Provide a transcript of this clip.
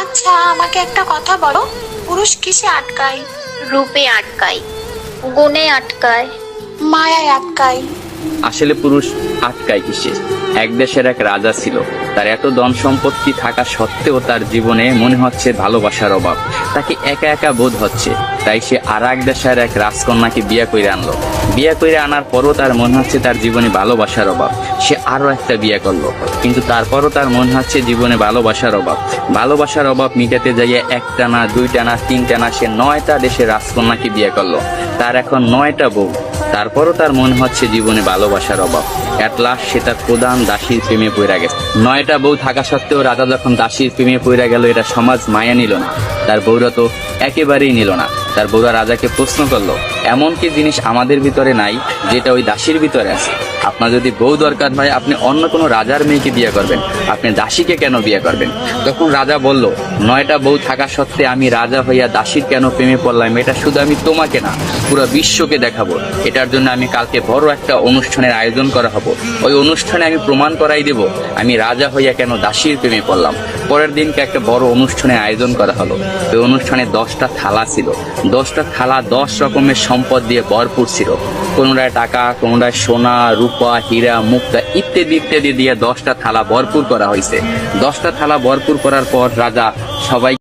আচ্ছা, আমাকে একটা কথা বলো, পুরুষ কিসে আটকায়? রূপে আটকায়, গুণে আটকায়। মায়ায় আটকায়। আসলে পুরুষ আটকায় কিসে? এক দেশের এক রাজা ছিল। তার এত ধন সম্পত্তি থাকা সত্ত্বেও তার জীবনে মনে হচ্ছে ভালোবাসার অভাব। তাকে একা একা বোধ হচ্ছে। তাই সে আর এক দেশের এক রাজকন্যাকে বিয়ে করে আনলো। বিয়ে করে আনার পরও তার মনে হচ্ছে তার জীবনে ভালোবাসার অভাব। সে আরো একটা বিয়ে করলো, কিন্তু তারপরও তার মনে হচ্ছে জীবনে ভালোবাসার অভাব। ভালোবাসার অভাব মিটাতে যাইয়ে একটা না, দুইটা না, তিনটা না, সে 9টা দেশের রাজকন্যাকে বিয়ে করলো। তার এখন 9টা বউ। তারপরও তার মনে হচ্ছে জীবনে ভালোবাসার অভাব। এট লাস্ট সে তার প্রধান দাসীর প্রেমে পড়ে গেছে। 9টা বউ থাকা সত্ত্বেও রাজা যখন দাসীর প্রেমে পড়ে গেল, এটা সমাজ মায়া নিল না। তার বউরা তো একেবারেই নিল না। তার বউরা রাজাকে প্রশ্ন করলো, এমন কি জিনিস আমাদের ভিতরে নাই যেটা ওই দাসীর ভিতরে আছে? আপনার যদি বউ দরকার হয়, আপনি অন্য কোনো রাজার মেয়েকে বিয়ে করবেন, আপনি দাসীকে কেন বিয়ে করবেন? তখন রাজা বলল, 9টা বউ থাকা সত্ত্বে আমি রাজা হইয়া দাসীর কেন প্রেমে পড়লাম, এটা শুধু আমি তোমাকে না, পুরো বিশ্বকে দেখাবো। এটার জন্য আমি কালকে বড় একটা অনুষ্ঠানের আয়োজন করা হবো। ওই অনুষ্ঠানে আমি প্রমাণ করাই দেব আমি রাজা হইয়া কেন দাসীর প্রেমে পড়লাম। পরের দিনকে একটা বড় অনুষ্ঠানের আয়োজন করা হলো। ওই অনুষ্ঠানে 10টা থালা ছিল। 10টা থালা 10 রকমের সম্পদ দিয়ে ভরপুর ছিল। কোনোটায় টাকা, কোনোটায় সোনা, রূপা, হীরা, মুক্তা ইত্যাদি ইত্যাদি দিয়ে 10টা থালা ভরপুর করা হয়েছে। 10টা থালা ভরপুর করার পর রাজা সবাই